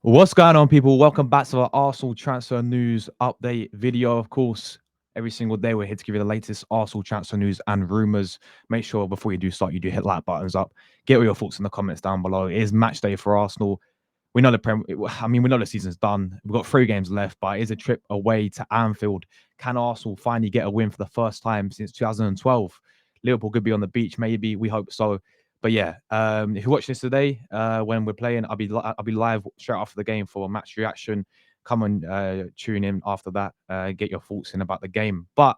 What's going on, people? Welcome back to our Arsenal transfer news update video. Of course, every single day we're here to give you the latest Arsenal transfer news and rumors. Make sure before you do start, you do hit like buttons up. Get all your thoughts in the comments down below. It is match day for Arsenal. We know we know the season's done. We've got 3 games left, but it is a trip away to Anfield. Can Arsenal finally get a win for the first time since 2012? Liverpool could be on the beach, maybe. We hope so. But yeah, if you watch this today, when we're playing, I'll be live straight after the game for a match reaction. Come and tune in after that. Get your thoughts in about the game. But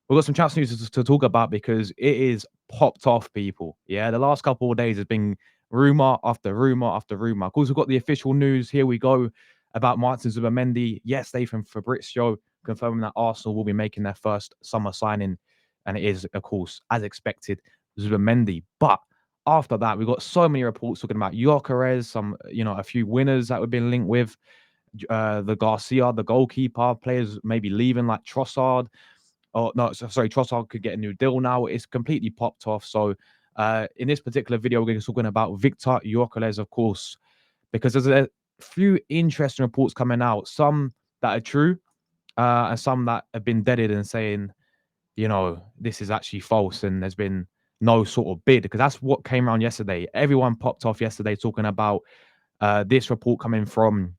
we've got some chance news to talk about because it is popped off, people. Yeah, the last couple of days has been rumor after rumor after rumor. Of course, we've got the official news. Here we go about Martin Zubimendi. Yesterday from Fabrizio confirming that Arsenal will be making their first summer signing, and it is, of course, as expected, Zubimendi. But after that, we've got so many reports talking about Gyokeres, a few winners that we've been linked with. The Garcia, the goalkeeper, players maybe leaving like Trossard. Oh no, sorry, Trossard could get a new deal now. It's completely popped off. So in this particular video, we're going to be talking about Viktor Gyökeres, of course, because there's a few interesting reports coming out. Some that are true, and some that have been deaded and saying, this is actually false, and there's been no sort of bid, because that's what came around yesterday. Everyone popped off yesterday talking about this report coming from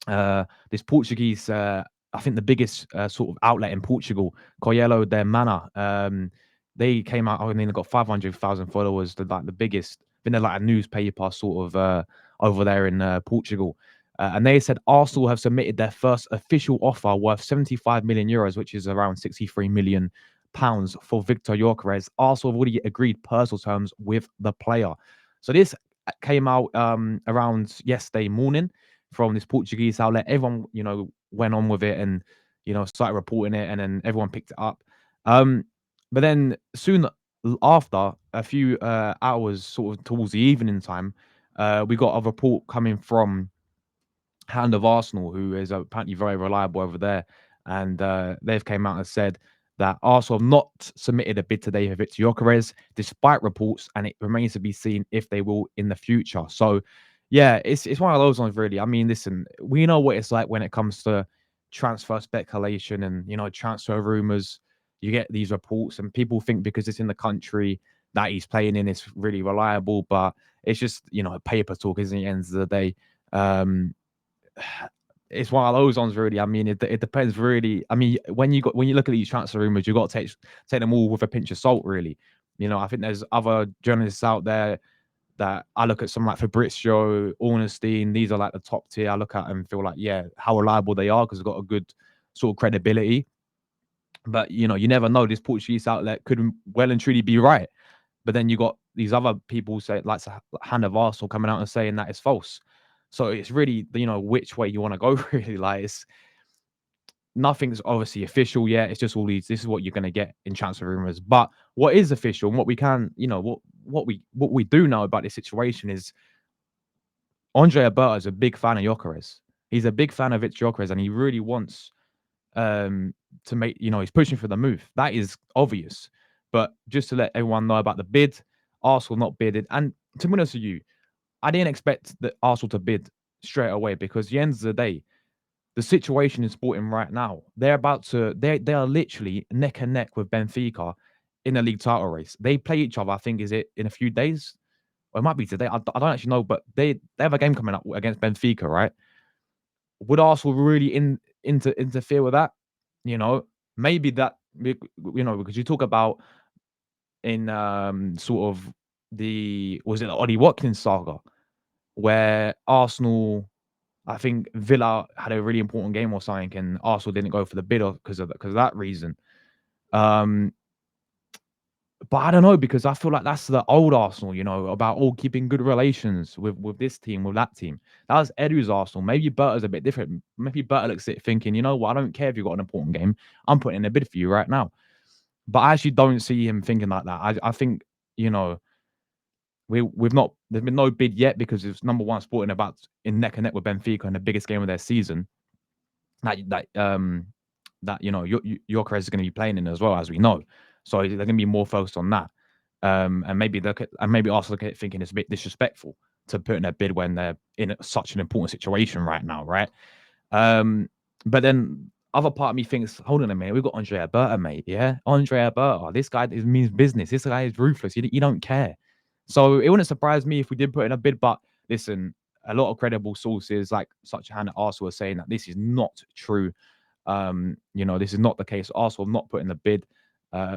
this Portuguese, I think the biggest sort of outlet in Portugal, Coelho de Mana. They came out. I mean, they got 500,000 followers. They're like the biggest. I think they're like a newspaper sort of over there in Portugal. And they said Arsenal have submitted their first official offer worth 75 million euros, which is around 63 million pounds for Viktor Gyökeres. Arsenal have already agreed personal terms with the player. So this came out around yesterday morning from this Portuguese outlet. Everyone, went on with it and, started reporting it, and then everyone picked it up. But then soon after, a few hours sort of towards the evening time, we got a report coming from Hand of Arsenal, who is apparently very reliable over there. And they've came out and said that Arsenal have not submitted a bid today for Viktor Gyökeres, despite reports, and it remains to be seen if they will in the future. So, yeah, it's one of those ones, really. I mean, listen, we know what it's like when it comes to transfer speculation and, transfer rumors. You get these reports, and people think because it's in the country that he's playing in, it's really reliable. But it's just, paper talk, isn't it, at the end of the day? Um, it's one of those ones, really. I mean, it depends, really. I mean, when you look at these transfer rumors, you got to take them all with a pinch of salt, really. I think there's other journalists out there that I look at, some like Fabrizio, Ornstein. These are like the top tier. I look at and feel like, yeah, how reliable they are because they've got a good sort of credibility. But you never know. This Portuguese outlet could well and truly be right. But then you got these other people say, like Hand of Arsenal, coming out and saying that it's false. So it's really, which way you want to go, really. Like, it's nothing's obviously official yet. It's just all these. This is what you're going to get in transfer rumors. But what is official and what we can, what we do know about this situation is Andre Alberto is a big fan of Gyökeres. He's a big fan of Viktor Gyökeres, and he really wants to make, he's pushing for the move. That is obvious. But just to let everyone know about the bid, Arsenal not bidded. And to be honest with you, I didn't expect the Arsenal to bid straight away, because at the end of the day, the situation in Sporting right now, they are literally neck and neck with Benfica in the league title race. They play each other, I think, is it in a few days? Or it might be today. I don't actually know, but they have a game coming up against Benfica, right? Would Arsenal really interfere with that? Maybe that, because you talk about in sort of was it the Ollie Watkins saga, where Arsenal, I think Villa had a really important game or something, and Arsenal didn't go for the bid because of that reason. Um, but I don't know, because I feel like that's the old Arsenal, about all keeping good relations with this team, with that team. That was Edu's Arsenal. Maybe Berta's a bit different. Maybe Berta looks at it thinking, you know what, I don't care if you've got an important game. I'm putting in a bid for you right now. But I actually don't see him thinking like that. I think, you know, we've not there's been no bid yet, because it's number one Sporting about in neck and neck with Benfica in the biggest game of their season. Your is going to be playing in as well, as we know. So they're going to be more focused on that. And maybe Arsenal look at it thinking it's a bit disrespectful. to put in a bid when they're in such an important situation right now, right? Um, but then other part of me thinks, hold on a minute, we've got Andre Alberta, mate. Yeah, Andre Alberta. This guy means business. This guy is ruthless. You don't care. So it wouldn't surprise me if we did put in a bid. But listen, a lot of credible sources like such a hand at Arsenal are saying that this is not true. This is not the case. Arsenal have not put in the bid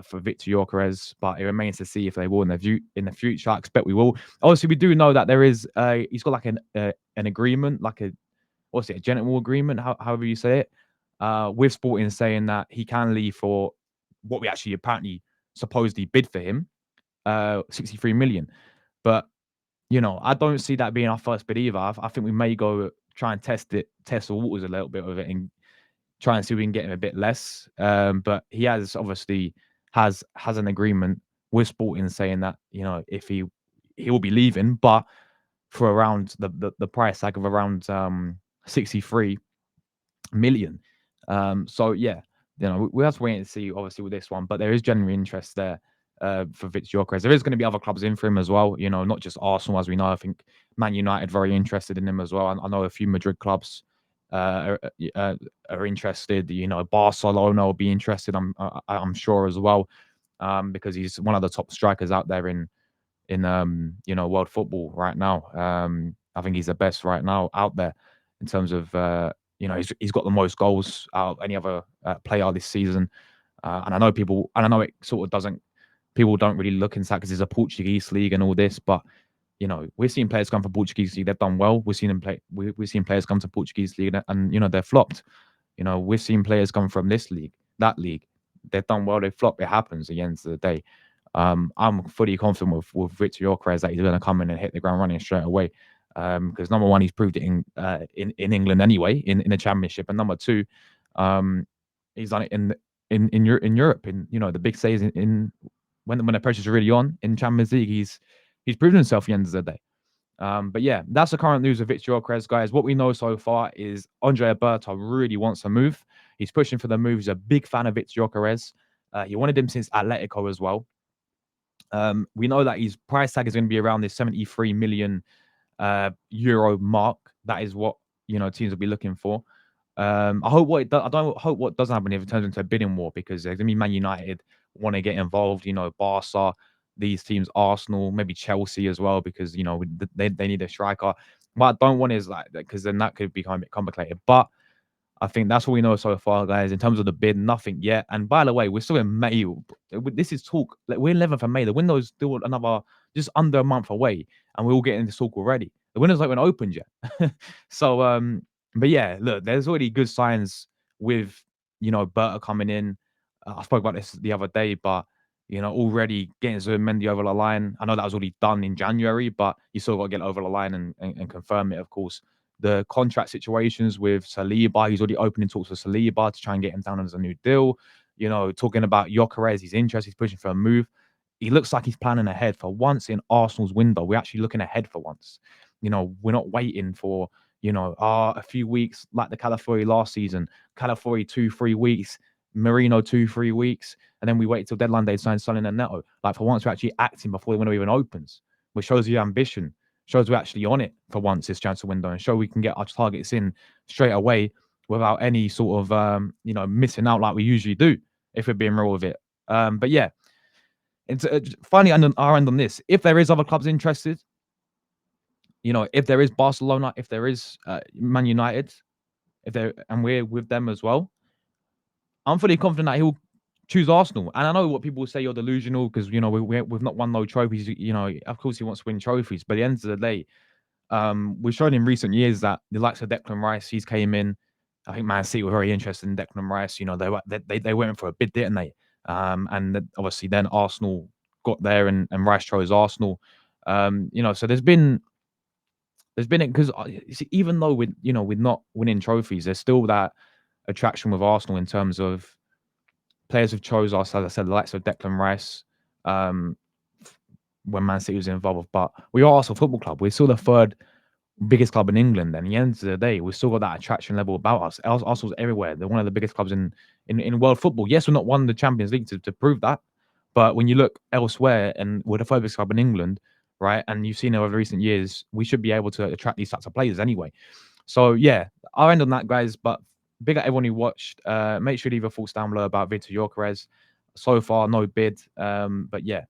for Viktor Gyökeres, but it remains to see if they will in the future. I expect we will. Obviously, we do know that there is he's got like an agreement, like a what's it, a gentleman agreement, however you say it, with Sporting saying that he can leave for what we actually apparently supposedly bid for him, 63 million. But I don't see that being our first bid either. I think we may go try and test the waters a little bit with it, and try and see if we can get him a bit less. But he has obviously has an agreement with Sporting saying that if he will be leaving, but for around the price tag of around 63 million. So yeah, we have to wait and see, obviously, with this one. But there is genuine interest there for Viktor Gyökeres. There is going to be other clubs in for him as well. Not just Arsenal, as we know. I think Man United very interested in him as well. I know a few Madrid clubs are interested. Barcelona will be interested. I'm sure as well, because he's one of the top strikers out there in world football right now. I think he's the best right now out there in terms of he's got the most goals out of any other player this season. And I know it sort of doesn't, people don't really look into that because it's a Portuguese league and all this, but we've seen players come from Portuguese league, they've done well. We've seen them play. We've seen players come to Portuguese league and they're flopped. We've seen players come from this league, that league. They've done well, they flop. It happens at the end of the day. I'm fully confident with Viktor Gyökeres that he's going to come in and hit the ground running straight away. Because number one, he's proved it in England anyway, in the Championship, and number two, he's done it in Europe, in the big stages in when the pressure's really on in Champions League. He's proven himself at the end of the day. But yeah, that's the current news of Viktor Gyökeres, guys. What we know so far is Andre Alberta really wants to move. He's pushing for the move. He's a big fan of Viktor Gyökeres. He wanted him since Atletico as well. We know that his price tag is going to be around this 73 million euro mark. That is what teams will be looking for. I don't hope what doesn't happen if it turns into a bidding war, because there's gonna be Man United want to get involved. Barca, these teams, Arsenal, maybe Chelsea as well, because they need a striker. What I don't want is like that, because then that could become a bit complicated. But I think that's what we know so far, guys. In terms of the bid, nothing yet. And by the way, we're still in May. This is talk. Like, we're 11th of May. The window's still another just under a month away, and we're all getting this talk already. The window's not even opened yet. So, but yeah, look, there's already good signs with Berta coming in. I spoke about this the other day, but already getting Mendy over the line. I know that was already done in January, but you still got to get over the line and confirm it, of course. The contract situations with Saliba, he's already opening talks with Saliba to try and get him down as a new deal. Talking about Gyokeres, he's interested, he's pushing for a move. He looks like he's planning ahead for once in Arsenal's window. We're actually looking ahead for once. We're not waiting for, a few weeks like the Calafiori last season. Calafiori 2-3 weeks, Marino 2-3 weeks, and then we wait till deadline day to sign Son and Neto. Like, for once, we're actually acting before the window even opens, which shows you ambition. Shows we're actually on it for once this transfer window, and show we can get our targets in straight away without any sort of missing out like we usually do, if we're being real with it. But yeah, it's finally on our end on this. If there is other clubs interested, if there is Barcelona, if there is Man United, and we're with them as well, I'm fully confident that he'll choose Arsenal. And I know what people will say, you're delusional because we've not won no trophies. Of course he wants to win trophies, but at the end of the day, we've shown in recent years that the likes of Declan Rice, he's came in. I think Man City were very interested in Declan Rice. They went in for a bid, didn't they? And obviously then Arsenal got there, and Rice chose Arsenal. So there's been it, because even though we're not winning trophies, there's still that attraction with Arsenal in terms of players who've chose us. As I said, the likes of Declan Rice, when Man City was involved. But we are Arsenal Football Club. We're still the third biggest club in England. And at the end of the day, we've still got that attraction level about us. Arsenal's everywhere. They're one of the biggest clubs in world football. Yes, we're not won the Champions League to prove that. But when you look elsewhere, and we're the third biggest club in England, right? And you've seen over recent years, we should be able to attract these types of players anyway. So yeah, I'll end on that, guys. But big up everyone who watched. Make sure to leave your thoughts down below about Viktor Gyökeres. So far, no bid. But yeah,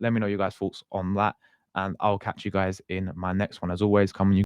let me know your guys' thoughts on that. And I'll catch you guys in my next one. As always, come